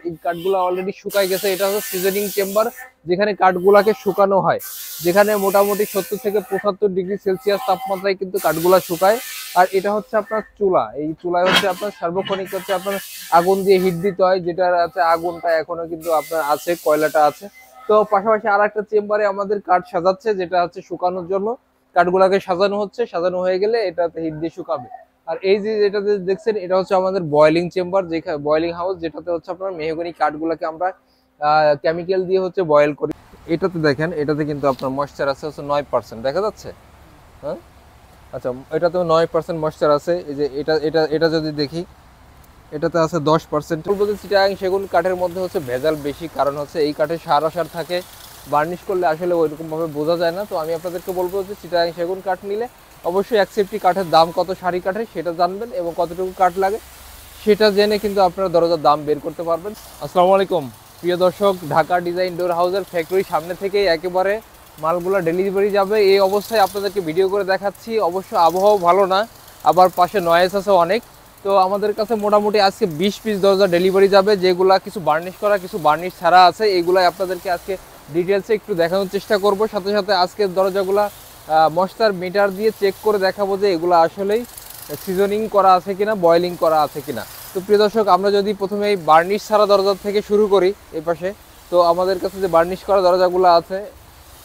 এই কাঠগুলো অলরেডি শুকায় গেছে। এটা হচ্ছে সিজনিং চেম্বার, যেখানে কাঠগুলাকে শুকানো হয়, যেখানে মোটামুটি 70 থেকে 75 ডিগ্রি সেলসিয়াস তাপমাত্রায় কিন্তু কাঠগুলা শুকায়। আর এটা হচ্ছে আপনার চুলা। এই চুলায় হচ্ছে আপনার সার্বক্ষণিক হচ্ছে আপনার আগুন দিয়ে হিট দিতে হয়, যেটা আছে আগুনটা এখনো কিন্তু আপনার আছে, কয়লাটা আছে। তো পাশাপাশি আর একটা চেম্বারে আমাদের কাঠ সাজাচ্ছে, যেটা হচ্ছে শুকানোর জন্য কাঠগুলাকে সাজানো হচ্ছে। সাজানো হয়ে গেলে এটাতে হিট দিয়ে শুকাবে। আর এই যে যেটাতে দেখছেন, এটা হচ্ছে আমাদের বয়েলিং চেম্বার, যেখানে বয়েলিং হাউস, যেটাতে হচ্ছে আপনার মেহগনি কাঠগুলোকে আমরা কেমিক্যাল দিয়ে হচ্ছে বয়েল করি। এটাতে দেখেন, এটাতে কিন্তু আপনার ময়েশ্চার আছে হচ্ছে 9%, দেখা যাচ্ছে? হ্যাঁ, আচ্ছা, এটাতে 9% ময়েশ্চার আছে। এই যে এটা এটা এটা যদি দেখি, এটাতে আছে 10%। বলবো যে চিটাগাং সেগুন কাঠের মধ্যে হচ্ছে ভেজাল বেশি, কারণ হচ্ছে এই কাঠে সার থাকে। বার্নিশ করলে আসলে ওইরকম ভাবে বোঝা যায় না। তো আমি আপনাদেরকে বলবো যে চিটাগাং সেগুন কাঠ নিলে অবশ্যই এক সেফটি কাঠের দাম কত সারি কাঠের সেটা জানবেন, এবং কতটুকু কাঠ লাগে সেটা জেনে কিন্তু আপনারা দরজার দাম বের করতে পারবেন। আসসালামু আলাইকুম প্রিয় দর্শক, ঢাকা ডিজাইন ডোর হাউসের ফ্যাক্টরির সামনে থেকেই একেবারে মালগুলো ডেলিভারি যাবে, এই অবস্থায় আপনাদেরকে ভিডিও করে দেখাচ্ছি। অবশ্য আবহাওয়া ভালো না, আবার পাশে নয়েজ আছে অনেক। তো আমাদের কাছে মোটামুটি আজকে 20 পিস দরজা ডেলিভারি যাবে, যেগুলা কিছু বার্নিশ করা, কিছু বার্নিশ ছাড়া আছে। এইগুলাই আপনাদেরকে আজকে ডিটেলসে একটু দেখানোর চেষ্টা করব। সাথে সাথে আজকের দরজাগুলা মশলার মিটার দিয়ে চেক করে দেখাবো যে এগুলো আসলেই সিজনিং করা আছে কিনা, বয়েলিং করা আছে কিনা। তো প্রিয় দর্শক, আমরা যদি প্রথমে এই বার্নিশ ছাড়া দরজা থেকে শুরু করি, এই পাশে তো আমাদের কাছে যে বার্নিশ করা দরজাগুলো আছে,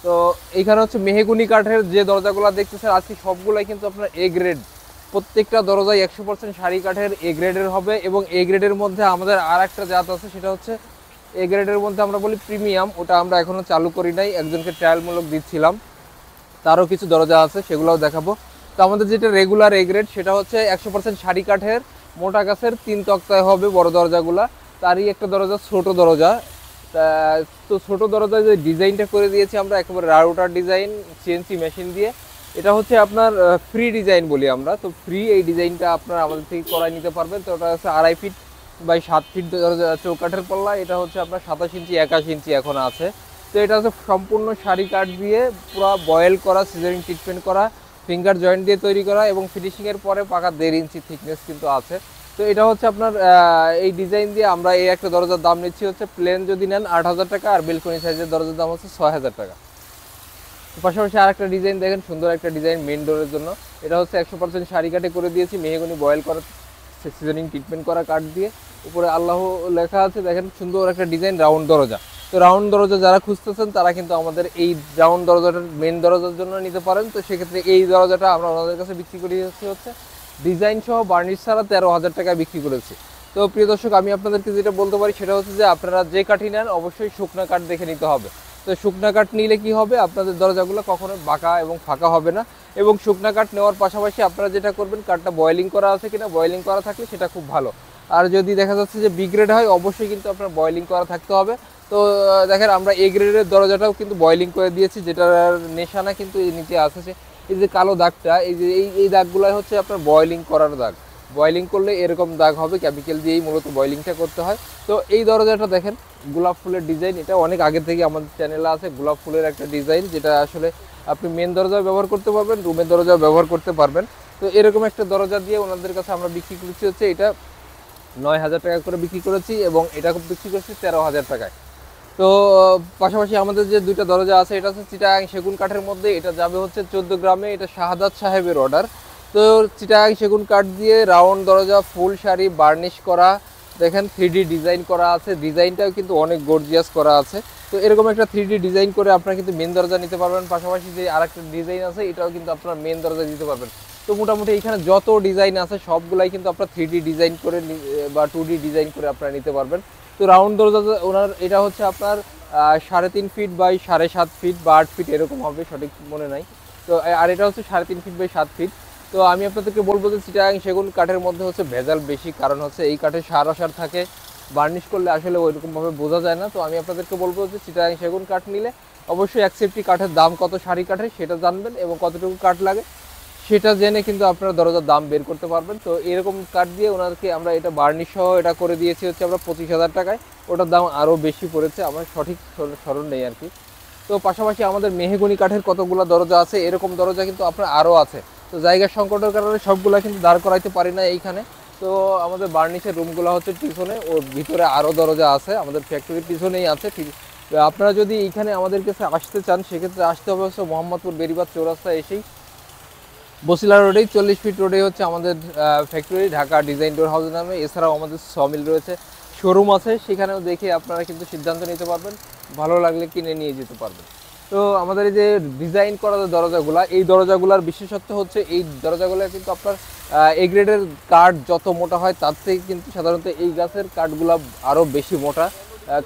তো এইখানে হচ্ছে মেহগুনি কাঠের যে দরজাগুলো দেখতেছেন আজকে সবগুলাই কিন্তু আপনার এ গ্রেড। প্রত্যেকটা দরজাই 100% সারি কাঠের এ গ্রেডের হবে। এবং এ গ্রেডের মধ্যে আমাদের আর একটা জাত আছে, সেটা হচ্ছে এ গ্রেডের মধ্যে আমরা বলি প্রিমিয়াম। ওটা আমরা এখনো চালু করি নাই, একজনকে ট্রায়ালমূলক দিচ্ছিলাম। তারও কিছু দরজা আছে, সেগুলোও দেখাবো। তো আমাদের যেটা রেগুলার এ গ্রেড, সেটা হচ্ছে 100% সারি কাঠের মোটা গাছের 3 তক্তায় হবে বড় দরজাগুলা। তারই একটা দরজা ছোট দরজা। তো ছোট দরজায় যে ডিজাইনটা করে দিয়েছি আমরা, একেবারে রাউটার ডিজাইন সিএনসি মেশিন দিয়ে। এটা হচ্ছে আপনার ফ্রি ডিজাইন বলি আমরা। তো ফ্রি এই ডিজাইনটা আপনারা আমাদের থেকে করাই নিতে পারবেন। তো ওটা হচ্ছে 2.5 ফিট বাই 7 ফিট দরজা চৌকাঠের পাল্লা। এটা হচ্ছে আপনার 27 ইঞ্চি 81 ইঞ্চি এখন আছে। তো এটা হচ্ছে সম্পূর্ণ সারি কাঠ দিয়ে পুরো বয়েল করা, সিজারিং ট্রিটমেন্ট করা, ফিঙ্গার জয়েন্ট দিয়ে তৈরি করা, এবং ফিনিশিংয়ের পরে পাকা 1.5 ইঞ্চি থিকনেস কিন্তু আছে। তো এটা হচ্ছে আপনার এই ডিজাইন দিয়ে আমরা এই একটা দরজার দাম নিচ্ছি হচ্ছে, প্লেন যদি নেন 8,000 টাকা, আর বেলকনি সাইজের দরজার দাম হচ্ছে 6,000 টাকা। পাশাপাশি আর একটা ডিজাইন দেখেন, সুন্দর একটা ডিজাইন মেন ডোরের জন্য। এটা হচ্ছে 100% সারি কাঠে করে দিয়েছি, মেহগনি বয়েল করা, সিজনিং ট্রিটমেন্ট করা কাঠ দিয়ে। উপরে আল্লাহ লেখা আছে, দেখেন সুন্দর একটা ডিজাইন, রাউন্ড দরজা। তো রাউন্ড দরজা যারা খুঁজতেছেন তারা কিন্তু আমাদের এই রাউন্ড দরজাটার মেন দরজার জন্য নিতে পারেন। তো সেক্ষেত্রে এই দরজাটা আমরা ওনাদের কাছে বিক্রি করে হচ্ছে ডিজাইন সহ বার্নিশ ছাড়া 13,000 টাকায় বিক্রি করেছি। তো প্রিয় দর্শক, আমি আপনাদেরকে যেটা বলতে পারি সেটা হচ্ছে যে আপনারা যে কাঠই নেন অবশ্যই শুকনা কাঠ দেখে নিতে হবে। তো শুকনা কাঠ নিলে কি হবে, আপনাদের দরজাগুলো কখনো বাঁকা এবং ফাঁকা হবে না। এবং শুকনা কাঠ নেওয়ার পাশাপাশি আপনারা যেটা করবেন, কাঠটা বয়েলিং করা আছে কিনা, বয়েলিং করা থাকলে সেটা খুব ভালো। আর যদি দেখা যাচ্ছে যে বি গ্রেড হয়, অবশ্যই কিন্তু আপনার বয়েলিং করা থাকতে হবে। তো দেখেন, আমরা এ গ্রেডের দরজাটাও কিন্তু বয়েলিং করে দিয়েছি, যেটার নিশানা কিন্তু এই নিচে আছে। এই যে কালো দাগটা, এই যে এই দাগগুলাই হচ্ছে আপনার বয়েলিং করার দাগ। বয়েলিং করলে এরকম দাগ হবে, কেমিক্যাল দিয়েই মূলত বয়েলিংটা করতে হয়। তো এই দরজাটা দেখেন, গোলাপ ফুলের ডিজাইন। এটা অনেক আগে থেকে আমাদের চ্যানেলে আছে, গোলাপ ফুলের একটা ডিজাইন, যেটা আসলে আপনি মেন দরজাও ব্যবহার করতে পারবেন, রুমের দরজাও ব্যবহার করতে পারবেন। তো এরকম একটা দরজা দিয়ে ওনাদের কাছে আমরা বিক্রি করছি হচ্ছে, এটা 9,000 টাকা করে বিক্রি করেছি, এবং এটা বিক্রি করছি 13,000 টাকায়। তো পাশাপাশি আমাদের যে দুইটা দরজা আছে, এটা হচ্ছে চিটাগাং সেগুন কাঠের মধ্যে। এটা যাবে হচ্ছে 14 গ্রামে, এটা শাহাদাত সাহেবের অর্ডার। তো চিটাগাং সেগুন কাঠ দিয়ে রাউন্ড দরজা, ফুল শাড়ি, বার্নিশ করা, দেখেন 3D ডিজাইন করা আছে। ডিজাইনটাও কিন্তু অনেক গর্জিয়াস করা আছে। তো এরকম একটা 3D ডিজাইন করে আপনারা কিন্তু মেন দরজা নিতে পারবেন। পাশাপাশি যে আরেকটা ডিজাইন আছে, এটাও কিন্তু আপনারা মেন দরজা দিতে পারবেন। তো মোটামুটি এখানে যত ডিজাইন আছে সবগুলাই কিন্তু আপনারা 3D ডিজাইন করে বা 2D ডিজাইন করে আপনারা নিতে পারবেন। তো রাউন্ড দরজা ওনার এটা হচ্ছে আপনার 3.5 ফিট বাই 7.5 ফিট বা 8 ফিট এরকম হবে, সঠিক মনে নাই। তো আর এটা হচ্ছে 3.5 ফিট বাই 7 ফিট। তো আমি আপনাদেরকে বলবো যে চিটাগাং সেগুন কাঠের মধ্যে হচ্ছে ভেজাল বেশি, কারণ হচ্ছে এই কাঠে সার থাকে। বার্নিশ করলে আসলে ওইরকমভাবে বোঝা যায় না। তো আমি আপনাদেরকে বলবো যে চিটাগাং সেগুন কাঠ নিলে অবশ্যই এক সেফটি কাঠের দাম কত সারি কাঠের সেটা জানবেন, এবং কতটুকু কাঠ লাগে সেটা জেনে কিন্তু আপনারা দরজার দাম বের করতে পারবেন। তো এরকম কাঠ দিয়ে ওনাদেরকে আমরা এটা বার্নিশ সহ এটা করে দিয়েছি হচ্ছে আমরা 25,000 টাকায়। ওটার দাম আরও বেশি পড়েছে, আমার সঠিক স্মরণ নেই আর কি। তো পাশাপাশি আমাদের মেহগনি কাঠের কতগুলো দরজা আছে, এরকম দরজা কিন্তু আপনার আরও আছে। তো জায়গার সংকটের কারণে সবগুলো কিন্তু দাঁড় করাইতে পারি না এইখানে। তো আমাদের বার্নিশের রুমগুলো হচ্ছে পিছনে, ও ভিতরে আরও দরজা আছে, আমাদের ফ্যাক্টরির পিছনেই আছে। ঠিক আপনারা যদি এইখানে আমাদের কাছে আসতে চান সেক্ষেত্রে আসতে হবে হচ্ছে মোহাম্মদপুর বেরিবাদ চৌরাস্তা এসেই বসিলা রোডেই 40 ফিট রোডে হচ্ছে আমাদের ফ্যাক্টরি, ঢাকা ডিজাইন ডোর হাউস নামে। এছাড়াও আমাদের সমিল রয়েছে, শোরুম আছে, সেখানেও দেখে আপনারা কিন্তু সিদ্ধান্ত নিতে পারবেন, ভালো লাগলে কিনে নিয়ে যেতে পারবেন। তো আমাদের এই যে ডিজাইন করা যে দরজাগুলা, এই দরজাগুলার বিশেষত্ব হচ্ছে এই দরজাগুলো কিন্তু আপনার এ গ্রেডের কাঠ যত মোটা হয় তার থেকে কিন্তু সাধারণত এই গাছের কাঠগুলা আরও বেশি মোটা।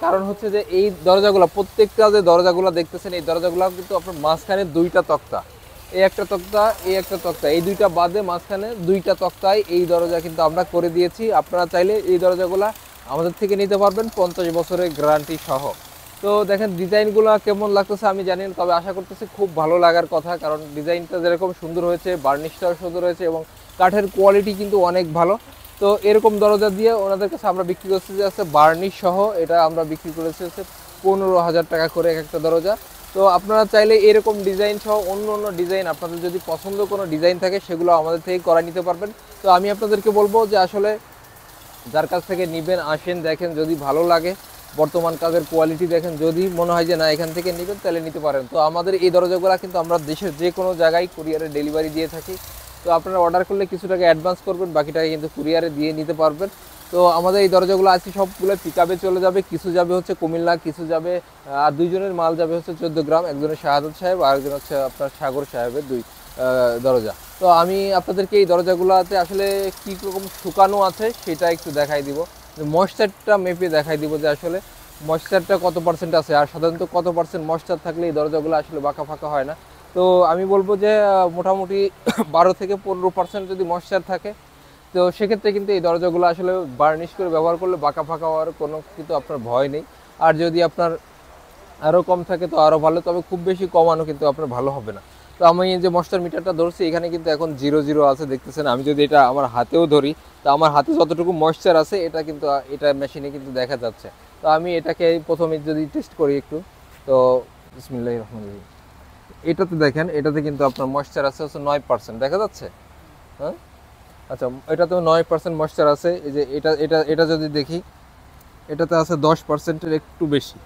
কারণ হচ্ছে যে এই দরজাগুলো, প্রত্যেকটা যে দরজাগুলো দেখতেছেন এই দরজাগুলো কিন্তু আপনার মাঝখানে দুইটা তক্তা, এই একটা তক্তা, এই একটা তক্তা, এই দুইটা বাদে মাঝখানে দুইটা তক্তায় এই দরজা কিন্তু আমরা করে দিয়েছি। আপনারা চাইলে এই দরজাগুলা আমাদের থেকে নিতে পারবেন 50 বছরের গ্যারান্টি সহ। তো দেখেন ডিজাইনগুলো কেমন লাগতেছে আমি জানি না, তবে আশা করতেছি খুব ভালো লাগার কথা, কারণ ডিজাইনটা যেরকম সুন্দর হয়েছে, বার্নিশটাও সুন্দর হয়েছে এবং কাঠের কোয়ালিটি কিন্তু অনেক ভালো। তো এরকম দরজা দিয়ে ওনাদের কাছে আমরা বিক্রি করছি যে আছে বার্নিশ সহ, এটা আমরা বিক্রি করেছি হচ্ছে 15,000 টাকা করে এক একটা দরজা। তো আপনারা চাইলে এরকম ডিজাইন সহ অন্য অন্য ডিজাইন, আপনাদের যদি পছন্দ কোনো ডিজাইন থাকে সেগুলো আমাদের থেকে করা নিতে পারবেন। তো আমি আপনাদেরকে বলবো যে আসলে যার কাছ থেকে নেবেন আসেন, দেখেন, যদি ভালো লাগে, বর্তমান কাজের কোয়ালিটি দেখেন, যদি মনে হয় যে না এখান থেকে নেবেন তাহলে নিতে পারেন। তো আমাদের এই দরজাগুলো কিন্তু আমরা দেশের যে কোনো জায়গায় কুরিয়ারে ডেলিভারি দিয়ে থাকি। তো আপনারা অর্ডার করলে কিছু টাকা অ্যাডভান্স করবেন, বাকি টাকা কিন্তু কুরিয়ারে দিয়ে নিতে পারবেন। তো আমাদের এই দরজাগুলো আছে সবগুলো পিকআপে চলে যাবে, কিছু যাবে হচ্ছে কুমিল্লা, কিছু যাবে আর দুইজনের মাল যাবে হচ্ছে 14 গ্রাম, একজনের শাহাদত সাহেব আর একজন হচ্ছে আপনার সাগর সাহেবের দুই দরজা। তো আমি আপনাদেরকে এই দরজাগুলোতে আসলে কী রকম শুকানো আছে সেটা একটু দেখাই দিব, ময়েশ্চারটা মেপে দেখাই দিব যে আসলে ময়েশ্চারটা কত পার্সেন্ট আছে, আর সাধারণত কত পার্সেন্ট ময়েশ্চার থাকলে এই দরজাগুলো আসলে বাঁকা ফাঁকা হয় না। তো আমি বলবো যে মোটামুটি 12 থেকে 15% যদি ময়েশ্চার থাকে তো সেক্ষেত্রে কিন্তু এই দরজাগুলো আসলে বার্নিশ করে ব্যবহার করলে বাঁকা ফাঁকা হওয়ার কোনো কিন্তু আপনার ভয় নেই। আর যদি আপনার আরও কম থাকে তো আরও ভালো, তবে খুব বেশি কমানো কিন্তু আপনার ভালো হবে না। তো আমি এই যে ময়েশ্চার মিটারটা ধরছি, এখানে কিন্তু এখন 0 আছে দেখতেছেন। আমি যদি এটা আমার হাতেও ধরি তো আমার হাতে যতটুকু ময়েশ্চার আছে এটা কিন্তু এটা মেশিনে কিন্তু দেখা যাচ্ছে। তো আমি এটাকে প্রথমে যদি টেস্ট করি একটু, তো বিসমিল্লাহির রহমানির রহিম, এটাতে দেখেন, এটাতে কিন্তু আপনার ময়েশ্চার আছে হচ্ছে 9% দেখা যাচ্ছে। হ্যাঁ, আচ্ছা, এটাতেও 9% ময়েশ্চার আছে। এই যে এটা এটা এটা যদি দেখি, এটাতে আছে 10%-এর একটু বেশি।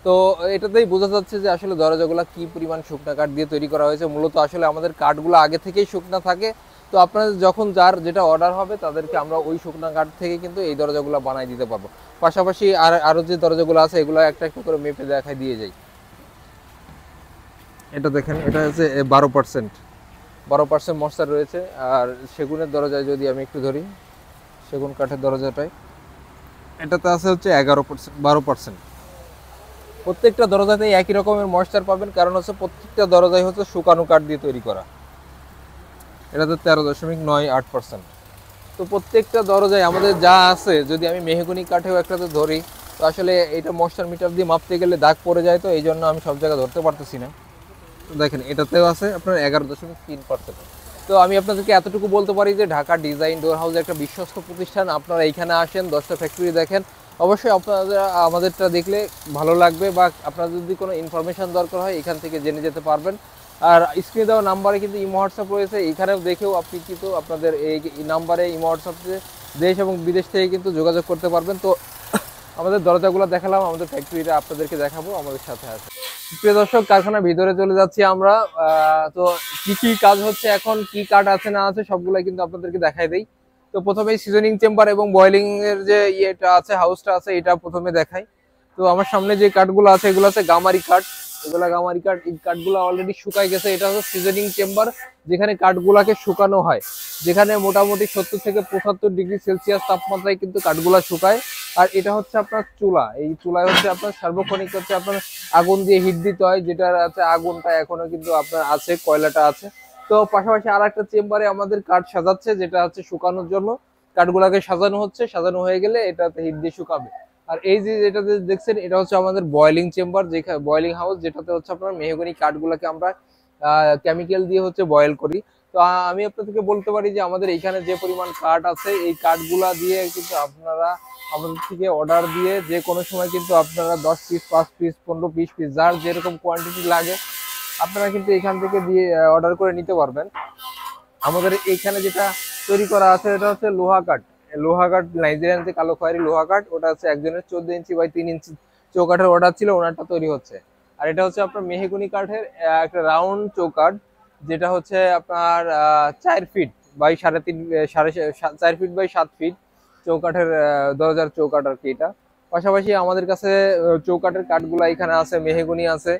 তো এটাতেই বোঝা যাচ্ছে যে আসলে দরজাগুলো কি পরিমাণ শুকনা কাঠ দিয়ে তৈরি করা হয়েছে। মূলত আসলে আমাদের কাঠগুলো আগে থেকেই শুকনা থাকে। তো আপনাদের যখন যার যেটা অর্ডার হবে তাদেরকে আমরা ওই শুকনা কাঠ থেকে কিন্তু এই দরজাগুলো বানাই দিতে পারবো। পাশাপাশি আরও যে দরজাগুলো আছে এগুলো একটা একটা করে মেপে দেখাই দিয়ে যাই। এটা দেখেন, এটা হচ্ছে 12% ময়েশ্চার রয়েছে। আর সেগুনের দরজায় যদি আমি একটু ধরি, সেগুন কাঠের দরজাটায় এটাতে আছে হচ্ছে 12%। প্রত্যেকটা দরজাতেই একই রকমের ময়েশ্চার পাবেন, কারণ হচ্ছে প্রত্যেকটা দরজাই হচ্ছে শুকানো কাঠ দিয়ে তৈরি করা। এটাতে 13.98%। তো প্রত্যেকটা দরজায় আমাদের যা আছে, যদি আমি মেহগনি কাঠেও একটাতে ধরি তো আসলে এটা ময়েশ্চার মিটার দিয়ে মাপতে গেলে দাগ পড়ে যায়, তো এই জন্য আমি সব জায়গায় ধরতে পারতেছি না। তো দেখেন এটাতেও আছে আপনার 11.3%। তো আমি আপনাদেরকে এতটুকু বলতে পারি যে ঢাকা ডিজাইন ডোর হাউস একটা বিশ্বস্ত প্রতিষ্ঠান। আপনারা এইখানে আসেন, 10টা ফ্যাক্টরি দেখেন, অবশ্যই আপনাদের আমাদেরটা দেখলে ভালো লাগবে, বা আপনাদের যদি কোনো ইনফরমেশন দরকার হয় এখান থেকে জেনে যেতে পারবেন। আর স্ক্রিনে দেওয়া নাম্বারে কিন্তু ইমো হোয়াটসঅ্যাপ রয়েছে, এখানেও দেখেও আপনি কিন্তু আপনাদের এই নাম্বারে ইমো হোয়াটসঅ্যাপে দেশ এবং বিদেশ থেকে কিন্তু যোগাযোগ করতে পারবেন। তো আমাদের দরজাগুলো দেখালাম, আমাদের ফ্যাক্টরিটা আপনাদেরকে দেখাবো, আমাদের সাথে আছে। প্রিয় দর্শক, কারখানার ভিতরে চলে যাচ্ছি আমরা। তো কি কি কাজ হচ্ছে এখন, কি কাঠ আছে না আছে সবগুলাই কিন্তু আপনাদেরকে দেখাই দেই। তো প্রথমেই সিজনিং চেম্বার এবং বয়েলিং এর যে ইয়েটা আছে, হাউসটা আছে, এটা প্রথমে দেখাই। তো আমার সামনে যে কাঠগুলো আছে এগুলো আছে গামারি কাঠ, এগুলা গামারি কাঠ। এই কাঠগুলো অলরেডি শুকাই গেছে। এটা হচ্ছে সিজনিং চেম্বার, যেখানে কাঠগুলাকে শুকানো হয়, যেখানে মোটামুটি 70 থেকে 75 ডিগ্রি সেলসিয়াস তাপমাত্রায় কিন্তু কাঠগুলা শুকায়। আর এটা হচ্ছে আপনার চুলা, এই চুলায় হচ্ছে আপনার সার্বক্ষণিক হচ্ছে আপনার আগুন দিয়ে হিট দিতে হয়, যেটা আছে আগুনটা এখনো কিন্তু আপনার আছে, কয়লাটা আছে। তো পাশাপাশি আর একটা চেম্বারে আমাদের কাঠ সাজাচ্ছে, যেটা হচ্ছে শুকানোর জন্য কাঠগুলাকে সাজানো হচ্ছে, সাজানো হয়ে গেলে এটাতে হিট দিয়ে শুকাবে। আর এই যে যেটাতে দেখছেন এটা হচ্ছে আমাদের বয়েলিং চেম্বার, যেখানে বয়েলিং হাউস, যেটাতে হচ্ছে আপনার মেহগনি কাঠগুলাকে আমরা কেমিক্যাল দিয়ে হচ্ছে বয়েল করি। তো আমি আপনাদেরকে বলতে পারি যে আমাদের এখানে যে পরিমাণ কাঠ আছে এই কাঠগুলা দিয়ে কিন্তু আপনারা আমাদের থেকে অর্ডার দিয়ে যে কোনো সময় কিন্তু আপনারা 10 পিস, 5 পিস, 15, 20 পিস, যার যেরকম কোয়ান্টিটি লাগে আপনারা কিন্তু এখান থেকে দিয়ে অর্ডার করে নিতে পারবেন। আমাদের এখানে যেটা তৈরি করা আছে এটা হচ্ছে লোহা কাঠ। লোহা কাঠ, নাইজেরিয়ান যে কালো খয়েরি লোহা কাঠ, ওটা হচ্ছে একজনের 14 ইঞ্চি বাই 3 ইঞ্চি চৌকাঠের অর্ডার ছিল, ওনারটা তৈরি হচ্ছে। আর এটা হচ্ছে আপনার মেহগনি কাঠের একটা রাউন্ড চৌকাঠ, যেটা হচ্ছে আপনার 4 feet by 3.5 4 feet by 7 feet চৌকাঠের দরজার চৌকাঠ আর কি এটা। পাশাপাশি আমাদের কাছে চৌকাঠের কাঠগুলা এখানে আছে, মেহগনি আছে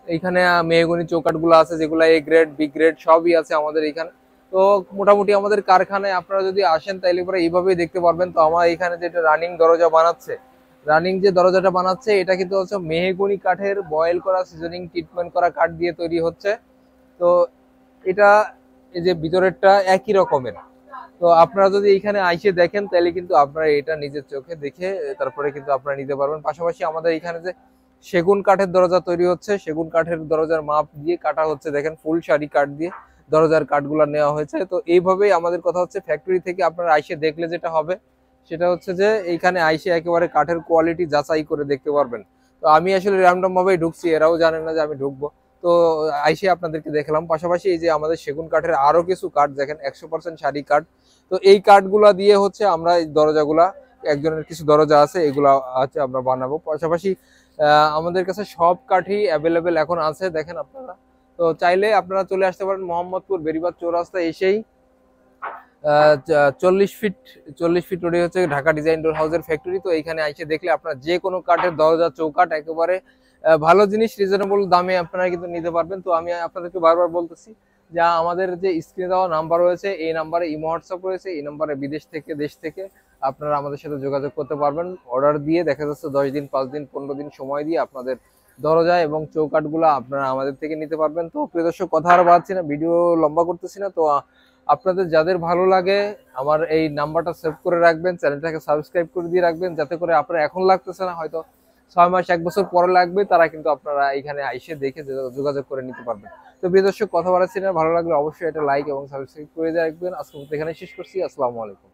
এইখানে, মেহগনি চৌকাঠগুলো আছে যেগুলো এ গ্রেড বি গ্রেড সবই আছে আমাদের এখানে। তো মোটামুটি আমাদের কারখানায় আপনারা যদি আসেন তাইলে পরে এইভাবেই দেখতে পারবেন। তো আমার এখানে যেটা রানিং দরজা বানাচ্ছে, রানিং যে দরজাটা বানাচ্ছে এটা কিন্তু হচ্ছে মেহগনি কাঠের বয়েল করা, সিজনিং ট্রিটমেন্ট করা কাঠ দিয়ে তৈরি হচ্ছে। তো এটা এই যে ভিতরেরটা একই রকমের। তো আপনারা যদি এখানে আইসে দেখেন তাহলে কিন্তু আপনারা এটা নিজের চোখে দেখে তারপরে কিন্তু আপনারা নিতে পারবেন। পাশাপাশি আমাদের এখানে যে সেগুন কাঠের দরজা তৈরি হচ্ছে, সেগুন কাঠের দরজার মাপ দিয়ে কাটা হচ্ছে, দেখেন ফুল সারি কাঠ দিয়ে দরজার কাঠগুলো নেওয়া হয়েছে। তো এইভাবেই আমাদের কথা হচ্ছে ফ্যাক্টরি থেকে আপনারা আইসে দেখলে যেটা হবে সেটা হচ্ছে যে এইখানে আইসে একেবারে কাঠের কোয়ালিটি যাচাই করে দেখতে পারবেন। তো আমি আসলে র্যান্ডম ভাবেই ঢুকছি, এরাও জানে না যে আমি ঢুকবো। তো আইসে আপনাদেরকে দেখলাম। পাশাপাশি এই যে আমাদের সেগুন কাঠের আরো কিছু কাঠ দেখেন, 100% সারি কাঠ। তো এই কাঠগুলা দিয়ে হচ্ছে আমরা এই দরজাগুলা, একজনের কিছু দরজা আছে এগুলা আছে আমরা বানাবো। পাশাপাশি আমাদের কাছে সব কাঠই অ্যাভেলেবেল এখন আছে দেখেন আপনারা। তো চাইলে আপনারা চলে আসতে পারেন মোহাম্মদপুর বেরিবাদ চৌরাস্তা এসেই 40 ফিট রোডে হচ্ছে ঢাকা ডিজাইন ডোর হাউসের ফ্যাক্টরি। তো এইখানে এসে দেখলে আপনারা যে কোনো কাঠের দরজা চৌকাঠ একেবারে ভালো জিনিস রিজনেবল দামে আপনারা কিন্তু নিতে পারবেন। তো আমি আপনাদেরকে বারবার বলতেছি যা আমাদের যে স্ক্রিনে দেওয়া নাম্বার রয়েছে, এই নাম্বারে ইমো হোয়াটসঅ্যাপ রয়েছে, এই নাম্বারে বিদেশ থেকে দেশ থেকে আপনারা আমাদের সাথে যোগাযোগ করতে পারবেন। অর্ডার দিয়ে দেখা যাচ্ছে 10 দিন 5 দিন 15 দিন সময় দিয়ে আপনাদের দরজা এবং চৌকাঠগুলো আপনারা আমাদের থেকে নিতে পারবেন। তো প্রিয় দর্শক, কথা আর বাড়াচ্ছি না, ভিডিও লম্বা করতেছি না। তো আপনাদের যাদের ভালো লাগে আমার এই নাম্বারটা সেভ করে রাখবেন, চ্যানেলটাকে সাবস্ক্রাইব করে দিয়ে রাখবেন, যাতে করে আপনারা এখন লাগতেছে না, হয়তো 6 মাস 1 বছর পরে লাগবে, তারা কিন্তু আপনারা এখানে আইসে দেখে যোগাযোগ করে নিতে পারবেন। তো প্রিয় দর্শক, কথা বাড়াচ্ছি না, ভালো লাগলে অবশ্যই এটা লাইক এবং সাবস্ক্রাইব করে দিয়ে রাখবেন। আজকে এখানে শেষ করছি। আসসালামু আলাইকুম।